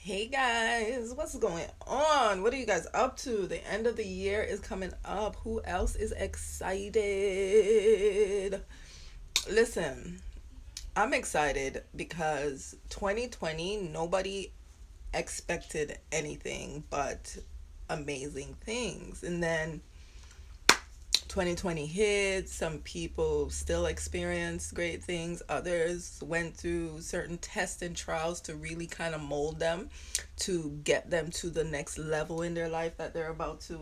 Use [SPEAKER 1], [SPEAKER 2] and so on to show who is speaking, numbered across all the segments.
[SPEAKER 1] Hey guys, what's going on? What are you guys up to? The end of the year is coming up. Who else is excited? Listen, I'm excited because 2020, nobody expected anything but amazing things. And then 2020 hit, some people still experienced great things, others went through certain tests and trials to really kind of mold them to get them to the next level in their life that they're about to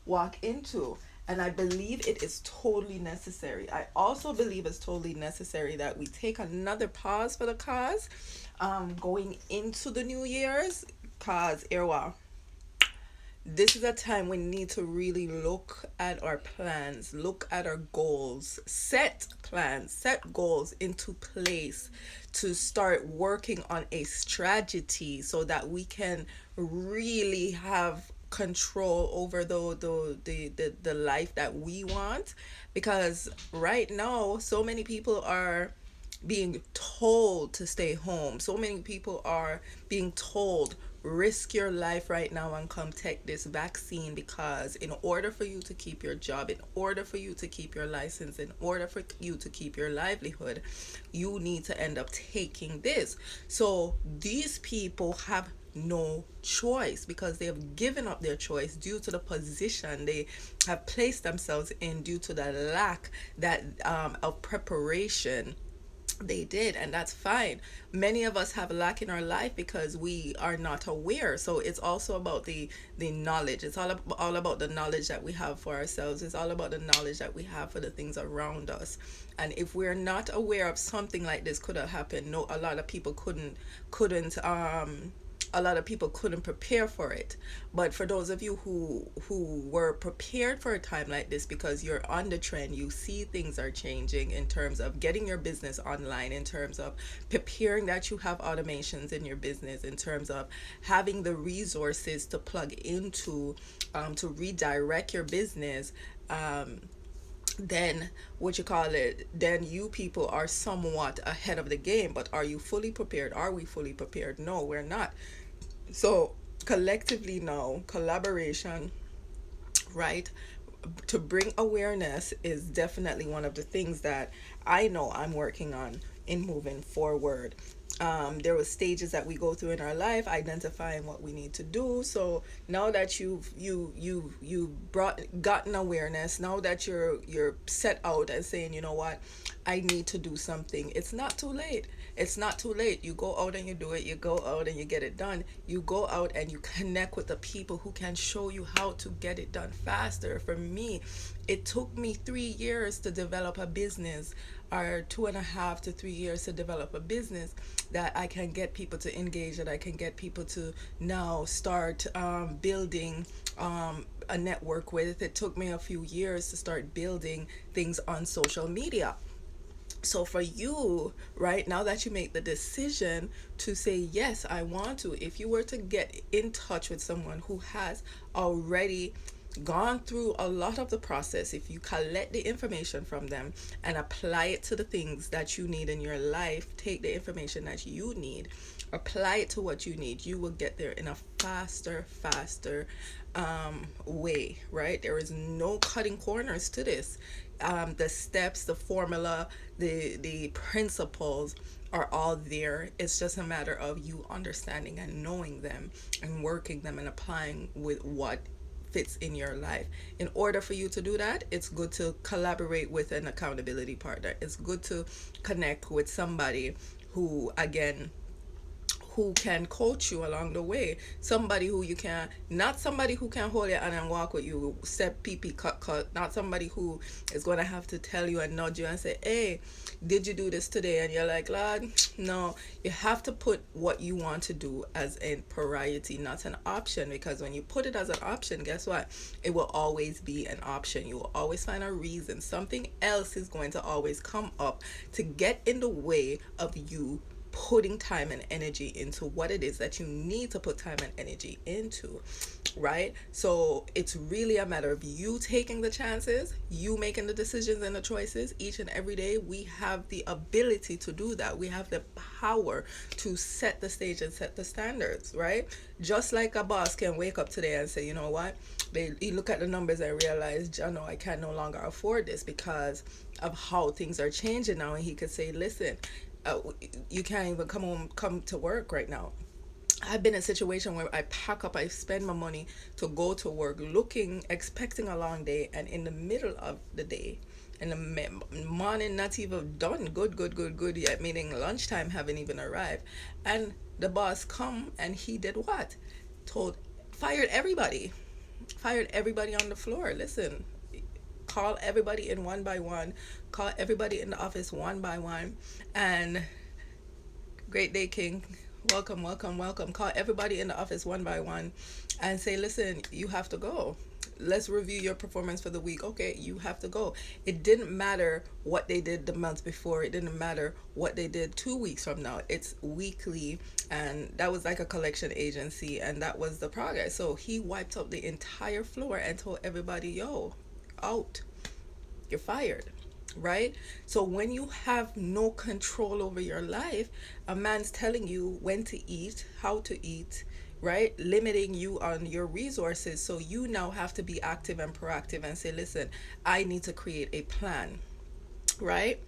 [SPEAKER 1] walk into. And I believe it is totally necessary. I also believe it's totally necessary that we take another pause for the cause, going into the new year's cause Irwa, this is a time we need to really look at our plans, look at our goals, set plans, set goals into place to start working on a strategy so that we can really have control over the life that we want. Because right now so many people are being told to stay home. So many people are being told, risk your life right now and come take this vaccine, because in order for you to keep your job, in order for you to keep your license, in order for you to keep your livelihood, you need to end up taking this. So these people have no choice because they have given up their choice due to the position they have placed themselves in, due to the lack that of preparation they did. And that's fine. Many of us have a lack in our life because we are not aware. So it's also about the knowledge. It's all about the knowledge that we have for ourselves. It's all about the knowledge that we have for the things around us. And if we're not aware of something like this could have happened, no, a lot of people couldn't prepare for it. But for those of you who were prepared for a time like this, because you're on the trend, you see things are changing in terms of getting your business online, in terms of preparing that you have automations in your business, in terms of having the resources to plug into, to redirect your business. Then what you call it, then you people are somewhat ahead of the game. But are you fully prepared? Are we fully prepared? No, we're not. So collectively now, collaboration, right? To bring awareness is definitely one of the things that I know I'm working on in moving forward. There were stages that we go through in our life identifying what we need to do. So now that you brought gotten awareness, now that you're set out and saying, you know what, I need to do something, it's not too late. It's not too late. You go out and you do it. You go out and you get it done. You go out and you connect with the people who can show you how to get it done faster. For me, it took me 3 years to develop a business, or 2.5 to 3 years to develop a business that I can get people to engage, that I can get people to now start building a network with. It took me a few years to start building things on social media. So for you, right now that you make the decision to say, yes, I want to, if you were to get in touch with someone who has already gone through a lot of the process, if you collect the information from them and apply it to the things that you need in your life, take the information that you need, apply it to what you need, you will get there in a faster way, right? There is no cutting corners to this. The steps, the formula, the principles are all there. It's just a matter of you understanding and knowing them and working them and applying with what fits in your life. In order for you to do that, it's good to collaborate with an accountability partner. It's good to connect with somebody who, again, who can coach you along the way. Somebody who you can, not somebody who can hold your hand and walk with you, step pee pee cut cut, not somebody who is going to have to tell you and nudge you and say, hey, did you do this today? And you're like, Lord, no. You have to put what you want to do as a priority, not an option. Because when you put it as an option, guess what? It will always be an option. You will always find a reason. Something else is going to always come up to get in the way of you putting time and energy into what it is that you need to put time and energy into. right? So it's really a matter of you taking the chances, you making the decisions and the choices each and every day. We have the ability to do that. We have the power to set the stage and set the standards, right? Just like a boss can wake up today and say, you know what? They you look at the numbers and realize, you know, I can no longer afford this because of how things are changing now. And he could say, listen, you can't even come to work right now. I've been in a situation where I pack up, I spend my money to go to work, looking, expecting a long day, and in the middle of the day, in the morning, not even done, good yet, meaning lunchtime haven't even arrived, and the boss come and he did what? Told, fired everybody on the floor. Listen, call everybody in one by one, call everybody in the office one by one, and great day, King. Welcome, welcome, welcome. Call everybody in the office one by one and say, listen, you have to go. Let's review your performance for the week. Okay, you have to go. It didn't matter what they did the month before. It didn't matter what they did 2 weeks from now. It's weekly. And that was like a collection agency. And that was the progress. So he wiped up the entire floor and told everybody, yo, out. You're fired, right? So when you have no control over your life, a man's telling you when to eat, how to eat, right? Limiting you on your resources. So you now have to be active and proactive and say, listen, I need to create a plan, right?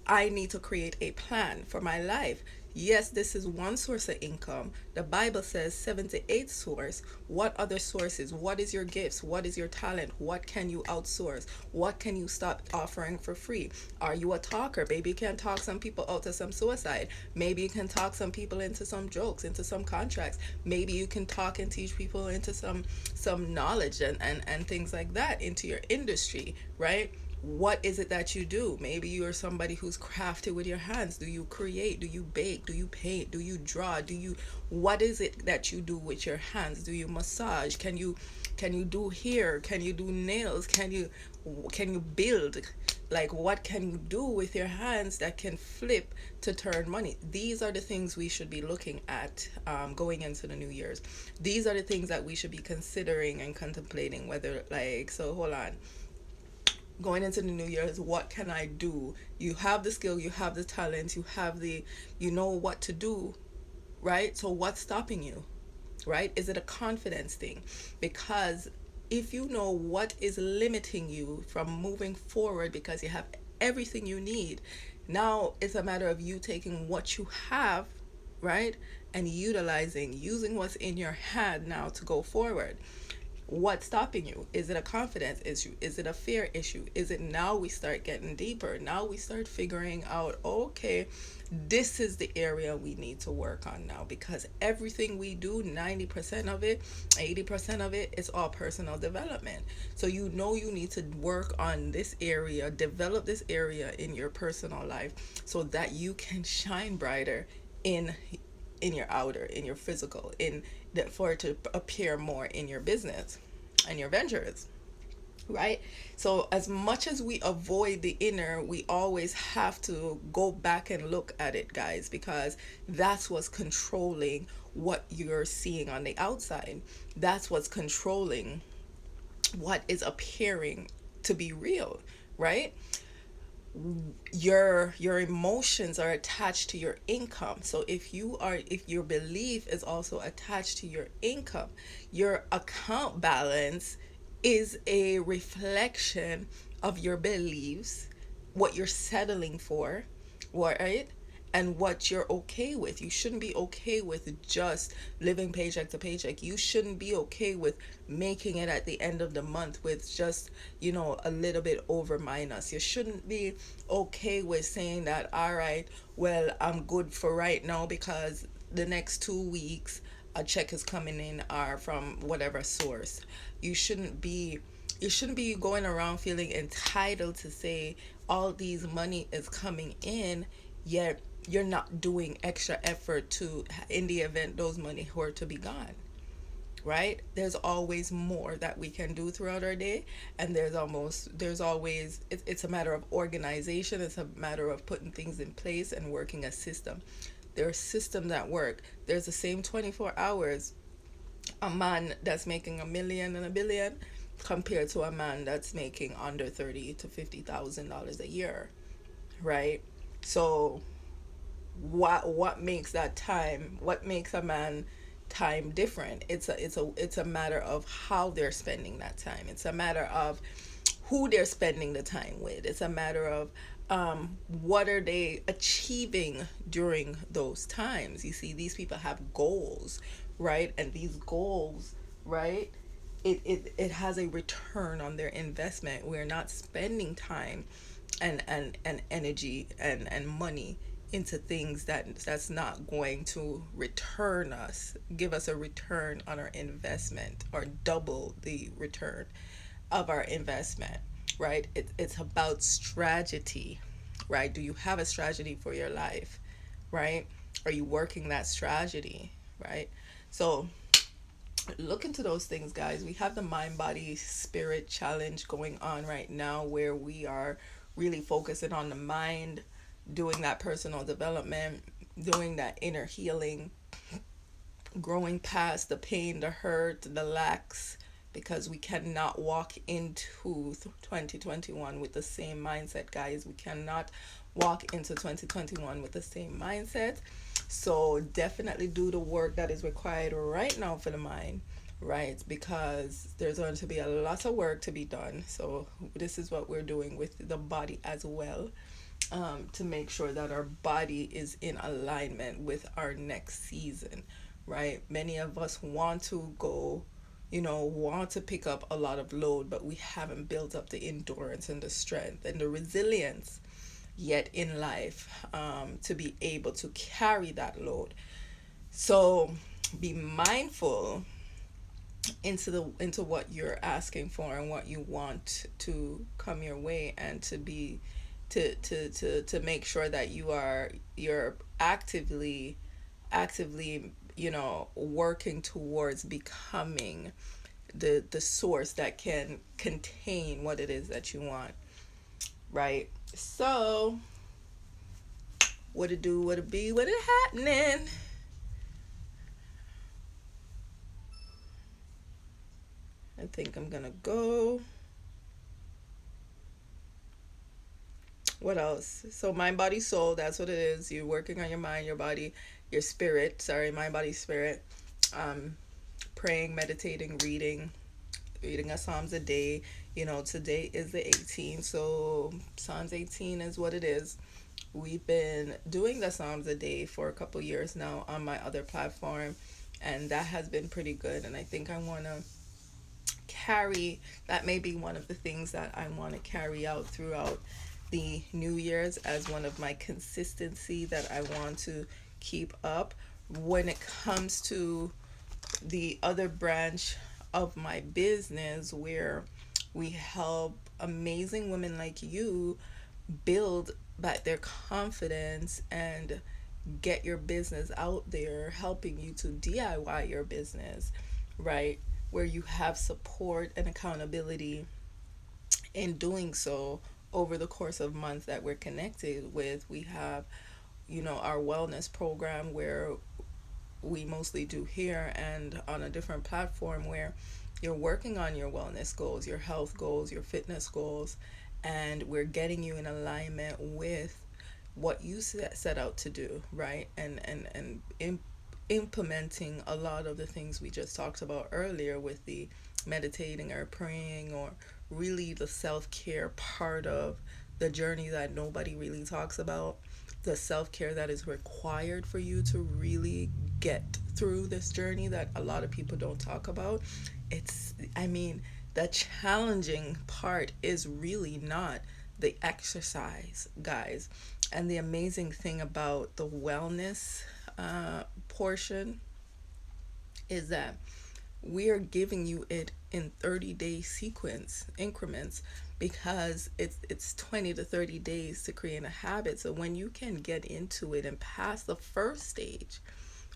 [SPEAKER 1] I need to create a plan for my life. Yes, this is one source of income. The Bible says 7 to 8 source. What other sources? What is your gifts? What is your talent? What can you outsource? What can you stop offering for free? Are you a talker? Maybe you can talk some people out to some suicide. Maybe you can talk some people into some jokes, into some contracts. Maybe you can talk and teach people into some knowledge and things like that into your industry, right? What is it that you do? Maybe you're somebody who's crafty with your hands. Do you create? Do you bake? Do you paint? Do you draw? What is it that you do with your hands? Do you massage? Can you do hair? Can you do nails? Can you build? Like, what can you do with your hands that can flip to turn money? These are the things we should be looking at, going into the New Year's. These are the things that we should be considering and contemplating, whether, like, so hold on, going into the new year, is what can I do? You have the skill, you have the talent, you know what to do, right? So what's stopping you, right? Is it a confidence thing? Because if you know what is limiting you from moving forward, because you have everything you need, now it's a matter of you taking what you have, right, and using what's in your hand now to go forward. What's stopping you? Is it a confidence issue? Is it a fear issue? Is it, now we start getting deeper? Now we start figuring out, okay, this is the area we need to work on now, because everything we do, 90% of it, 80% of it, it's all personal development. So you know you need to work on this area, develop this area in your personal life so that you can shine brighter in your outer, in your physical, in that, for it to appear more in your business and your ventures, right? So as much as we avoid the inner, we always have to go back and look at it, guys, because that's what's controlling what you're seeing on the outside. That's what's controlling what is appearing to be real, right? Your emotions are attached to your income. So if your belief is also attached to your income, your account balance is a reflection of your beliefs, what you're settling for, right? And what you're okay with. You shouldn't be okay with just living paycheck to paycheck. You shouldn't be okay with making it at the end of the month with just, a little bit over minus. You shouldn't be okay with saying that, all right, well, I'm good for right now because the next 2 weeks a check is coming in or from whatever source. You shouldn't be going around feeling entitled to say all these money is coming in, yet you're not doing extra effort to, in the event those money were to be gone, right? There's always more that we can do throughout our day, and there's always, it's a matter of organization. It's a matter of putting things in place and working a system. There are systems that work. There's the same 24 hours a man that's making 1 million and 1 billion compared to a man that's making under 30 to $50,000 a year, right? So what makes that time, what makes a man time different? It's a matter of how they're spending that time. It's a matter of who they're spending the time with. It's a matter of what are they achieving during those times. You see, these people have goals, right? And these goals, right, it has a return on their investment. We're not spending time and energy and money into things that's not going to return us, give us a return on our investment, or double the return of our investment, right? It's about strategy, right? Do you have a strategy for your life, right? Are you working that strategy, right? So look into those things, guys. We have the mind body spirit challenge going on right now, where we are really focusing on the mind, doing that personal development, doing that inner healing, growing past the pain, the hurt, the lacks, because we cannot walk into 2021 with the same mindset, guys. We cannot walk into 2021 with the same mindset. So definitely do the work that is required right now for the mind, right? Because there's going to be a lot of work to be done. So this is what we're doing with the body as well, to make sure that our body is in alignment with our next season, right? Many of us want to go, want to pick up a lot of load, but we haven't built up the endurance and the strength and the resilience yet in life, to be able to carry that load. So be mindful into what you're asking for and what you want to come your way, and to be to make sure that you're actively working towards becoming the source that can contain what it is that you want, right? So what it do, what it be, what it happening. I think I'm gonna go. What else? So mind, body, soul, that's what it is. You're working on your mind, your body, your spirit. Sorry, mind, body, spirit. Um, Praying, meditating, reading a Psalms a day. Today is the 18th, so Psalms 18 is what it is. We've been doing the Psalms a day for a couple years now on my other platform, and that has been pretty good. And I think I want to carry that, may be one of the things that I want to carry out throughout the New Year's as one of my consistency that I want to keep up. When it comes to the other branch of my business, where we help amazing women like you build back their confidence and get your business out there, helping you to DIY your business, right? Where you have support and accountability in doing so over the course of months that we're connected with. We have, our wellness program, where we mostly do here and on a different platform, where you're working on your wellness goals, your health goals, your fitness goals, and we're getting you in alignment with what you set out to do, right? And implementing a lot of the things we just talked about earlier, with the meditating or praying, or really the self-care part of the journey that nobody really talks about, the self-care that is required for you to really get through this journey that a lot of people don't talk about. The challenging part is really not the exercise, guys. And the amazing thing about the wellness portion is that we are giving you it in 30-day sequence increments, because it's 20 to 30 days to create a habit. So when you can get into it and pass the first stage,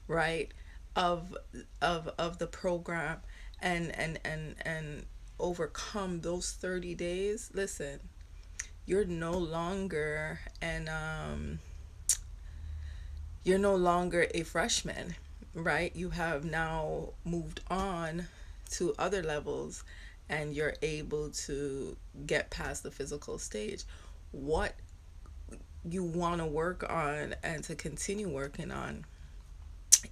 [SPEAKER 1] right, of the program, and overcome those 30 days, listen, you're no longer you're no longer a freshman. right? You have now moved on to other levels and you're able to get past the physical stage. What you want to work on and to continue working on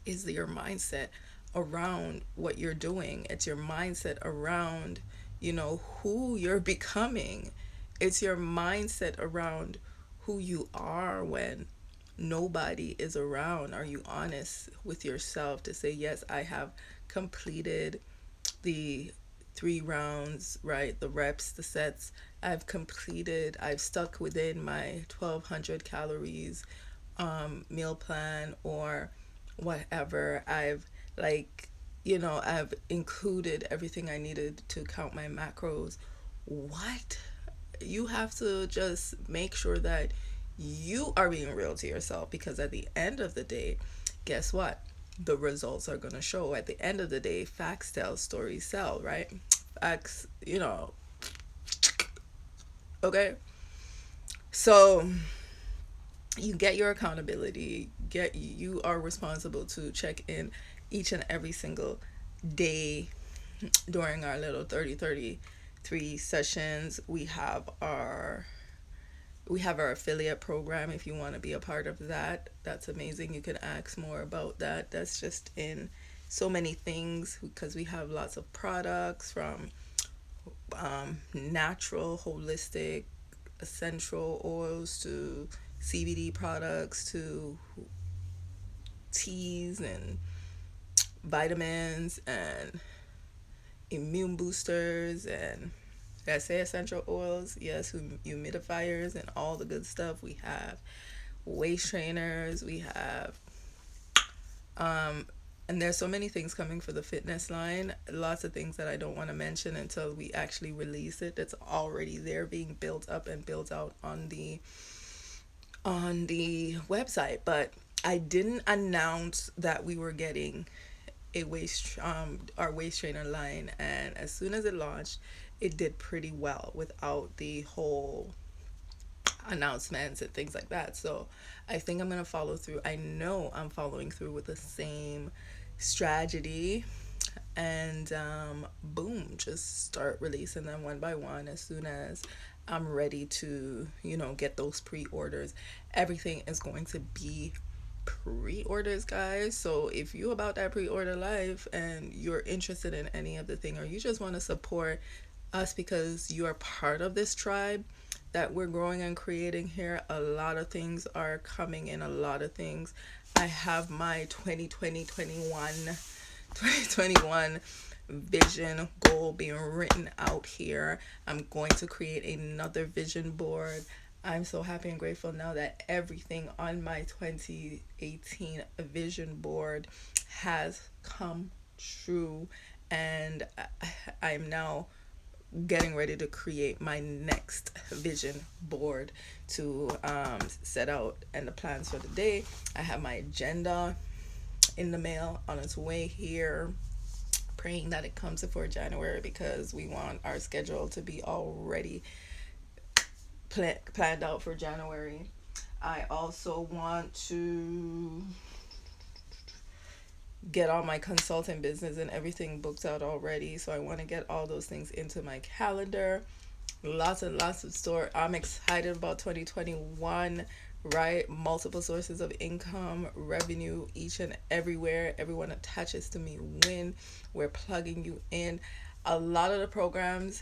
[SPEAKER 1] is your mindset around what you're doing. It's your mindset around, who you're becoming. It's your mindset around who you are when nobody is around. Are you honest with yourself to say, yes, I have completed the 3 rounds, right? The reps, the sets. I've stuck within my 1,200 calories meal plan or whatever. Like, I've included everything I needed to count my macros. What? You have to just make sure that you are being real to yourself, because at the end of the day, guess what? The results are going to show. At the end of the day, facts tell, stories sell, right? Facts, okay? So you get your accountability, you are responsible to check in each and every single day during our little 30-33 sessions. We have our affiliate program. If you want to be a part of that, that's amazing. You can ask more about that. That's just in so many things, because we have lots of products from natural, holistic, essential oils to CBD products to teas and vitamins and immune boosters and, did I say essential oils? Yes, humidifiers and all the good stuff. We have waist trainers. We have, and there's so many things coming for the fitness line. Lots of things that I don't want to mention until we actually release it. That's already there, being built up and built out on the website. But I didn't announce that we were getting a our waist trainer line, and as soon as it launched, it did pretty well without the whole announcements and things like that. So I think I'm gonna follow through. I know I'm following through with the same strategy, and boom, just start releasing them one by one as soon as I'm ready to, get those pre-orders. Everything is going to be pre-orders, guys. So if you about that pre-order life and you're interested in any of the thing, or you just want to support us because you are part of this tribe that we're growing and creating here, a lot of things are coming in. A lot of things. I have my 2021 vision goal being written out here. I'm going to create another vision board. I'm so happy and grateful now that everything on my 2018 vision board has come true, and I'm now getting ready to create my next vision board to set out and the plans for the day. I have my agenda in the mail on its way here, praying that it comes before January, because we want our schedule to be already planned out for January. I also want to get all my consulting business and everything booked out already. So I want to get all those things into my calendar. Lots and lots of store. I'm excited about 2021, right? Multiple sources of income, revenue, each and everywhere. Everyone attaches to me. Win. We're plugging you in. A lot of the programs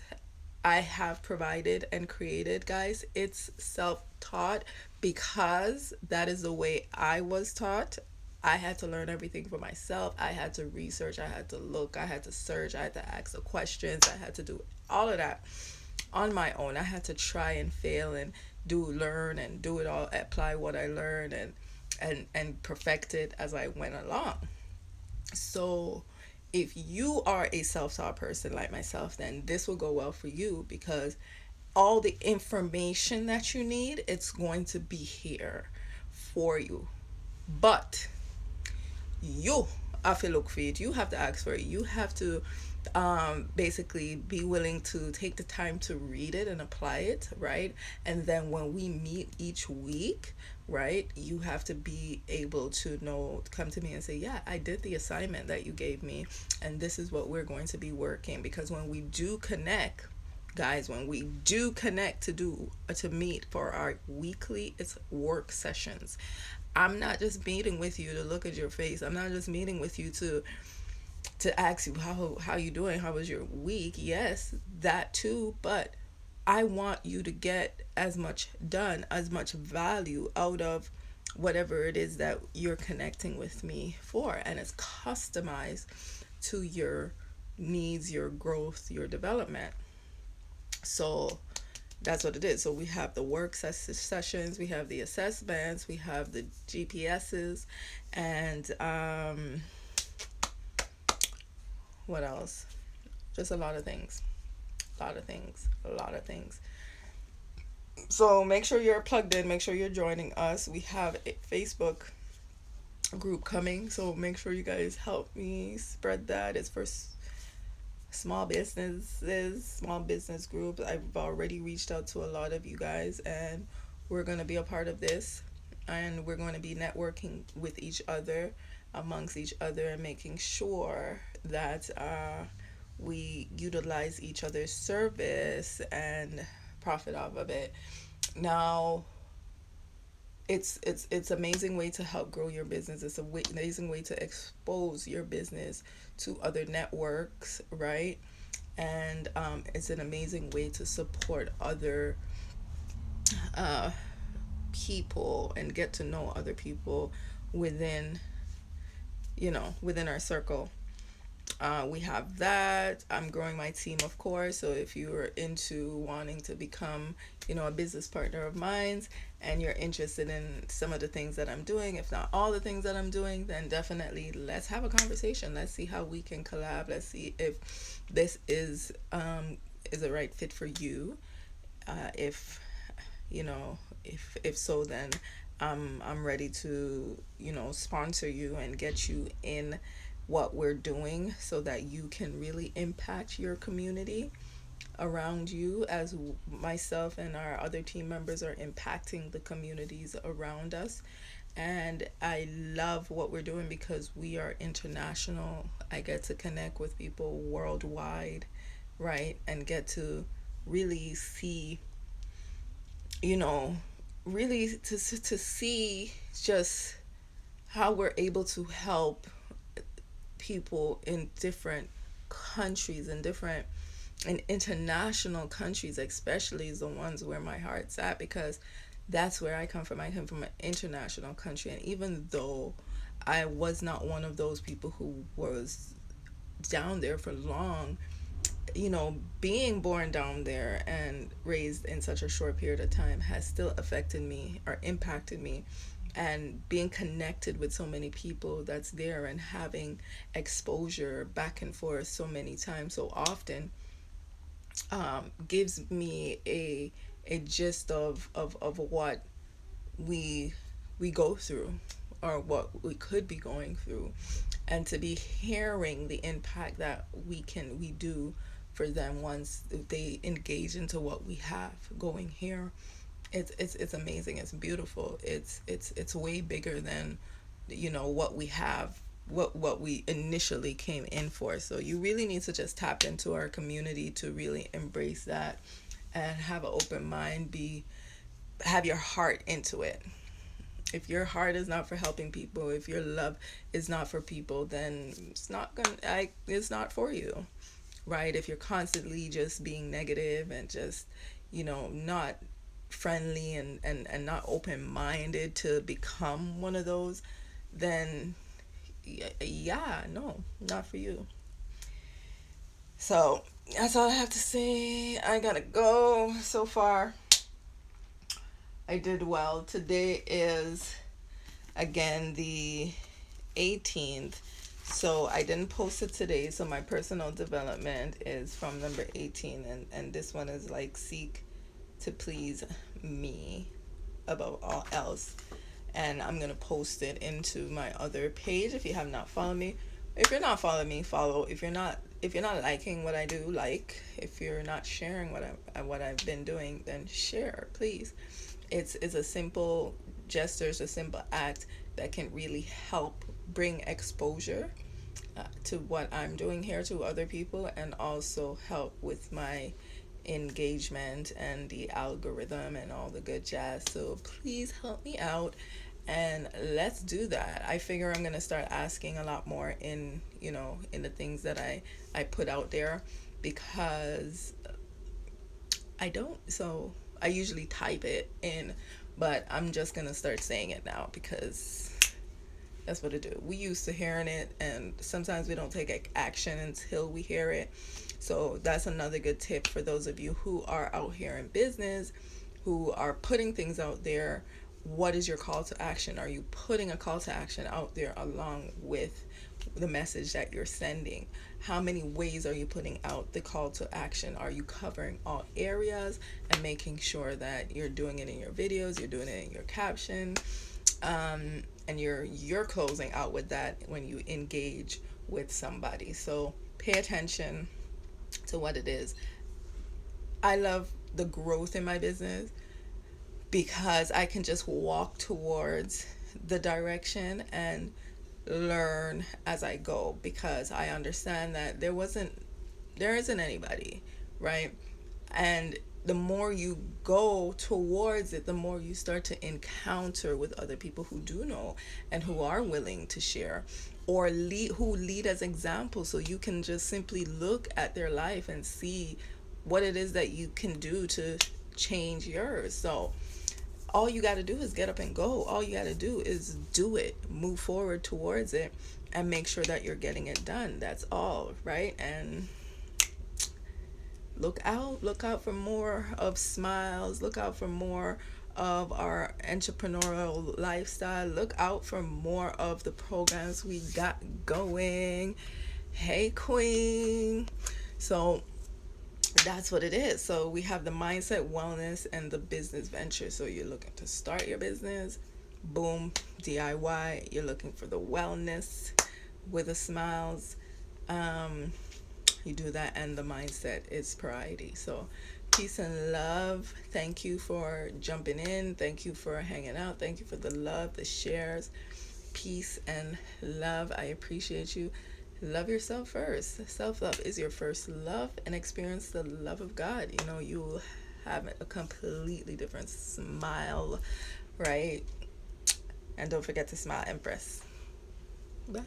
[SPEAKER 1] I have provided and created, guys, it's self-taught, because that is the way I was taught. I had to learn everything for myself. I had to research, I had to look, I had to search, I had to ask the questions, I had to do all of that on my own. I had to try and fail and learn and do it all, apply what I learned, and perfect it as I went along. So if you are a self-taught person like myself, then this will go well for you, because all the information that you need, it's going to be here for you. But you have to look for it. You have to ask for it. You have to basically be willing to take the time to read it and apply it, right? And then when we meet each week, right, you have to be able to know, come to me and say, yeah, I did the assignment that you gave me, and this is what we're going to be working. Because when we do connect, guys, when we do connect to meet for our weekly, it's work sessions. I'm not just meeting with you to look at your face. I'm not just meeting with you to ask you how you doing, how was your week. Yes, that too, but I want you to get as much done, as much value out of whatever it is that you're connecting with me for, and it's customized to your needs, your growth, your development. So that's what it is. So we have the work sessions, we have the assessments, we have the GPSs, and what else? Just a lot of things. A lot of things. A lot of things. So make sure you're plugged in. Make sure you're joining us. We have a Facebook group coming. So make sure you guys help me spread that. It's for small businesses, small business groups. I've already reached out to a lot of you guys, and we're going to be a part of this. And we're going to be networking with each other, amongst each other, and making sure that we utilize each other's service and profit off of it. Now, it's amazing way to help grow your business. It's a amazing way to expose your business to other networks, right? And it's an amazing way to support other uh, people and get to know other people within, within our circle. We have that. I'm growing my team, of course. So if you're into wanting to become, a business partner of mine, and you're interested in some of the things that I'm doing, if not all the things that I'm doing, then definitely let's have a conversation. Let's see how we can collab. Let's see if this is a right fit for you. If if so, then I'm ready to sponsor you and get you in what we're doing so that you can really impact your community around you, as myself and our other team members are impacting the communities around us. And I love what we're doing because we are international. I get to connect with people worldwide, right? And get to really see, you know, really to see just how we're able to help people in different countries and different and international countries, especially is the ones where my heart's at, because that's where I come from. I come from an international country, and even though I was not one of those people who was down there for long, being born down there and raised in such a short period of time has still affected me or impacted me. And being connected with so many people that's there and having exposure back and forth so many times, so often, gives me a gist of what we we go through, or what we could be going through, and to be hearing the impact that we do for them once they engage into what we have going here. It's amazing. It's beautiful. It's way bigger than what we have, what we initially came in for. So you really need to just tap into our community to really embrace that and have an open mind. Have your heart into it. If your heart is not for helping people, if your love is not for people, then it's not for you, right? If you're constantly just being negative and just not friendly and not open-minded to become one of those, then yeah, no, not for you. So that's all I have to say. I gotta go. So far I did well. Today is again the 18th. So I didn't post it today. So my personal development is from number 18, and this one is like seek to please me above all else. And I'm gonna post it into my other page. If you have not followed me, If you're not following me, follow. If you're not liking what I do, like. If you're not sharing what I've been doing, then share, please. It's a simple gesture, it's a simple act that can really help bring exposure to what I'm doing here to other people, and also help with my engagement and the algorithm and all the good jazz. So please help me out and let's do that. I figure I'm going to start asking a lot more in, in the things that I put out there, because I don't, so I usually type it in, but I'm just going to start saying it now because that's what it do. We used to hearing it, and sometimes we don't take action until we hear it. So that's another good tip for those of you who are out here in business, who are putting things out there. What is your call to action? Are you putting a call to action out there along with the message that you're sending? How many ways are you putting out the call to action? Are you covering all areas and making sure that you're doing it in your videos, you're doing it in your caption, and you're closing out with that when you engage with somebody? So pay attention to what it is. I love the growth in my business because I can just walk towards the direction and learn as I go, because I understand that there isn't anybody, right? And the more you go towards it, the more you start to encounter with other people who do know and who are willing to share, or who lead as examples, so you can just simply look at their life and see what it is that you can do to change yours. So all you got to do is get up and go. All you got to do is do it, move forward towards it, and make sure that you're getting it done. That's all, right? And look out for more of Smiles, look out for more of our entrepreneurial lifestyle, look out for more of the programs we got going. Hey, queen. So that's what it is. So we have the mindset, wellness, and the business venture. So you're looking to start your business, boom, DIY. You're looking for the wellness with the Smiles. You do that, and the mindset is priority. So peace and love. Thank you for jumping in. Thank you for hanging out. Thank you for the love, the shares. Peace and love. I appreciate you. Love yourself first. Self-love is your first love, and experience the love of God. You will have a completely different smile, right? And don't forget to smile, Empress. Bye.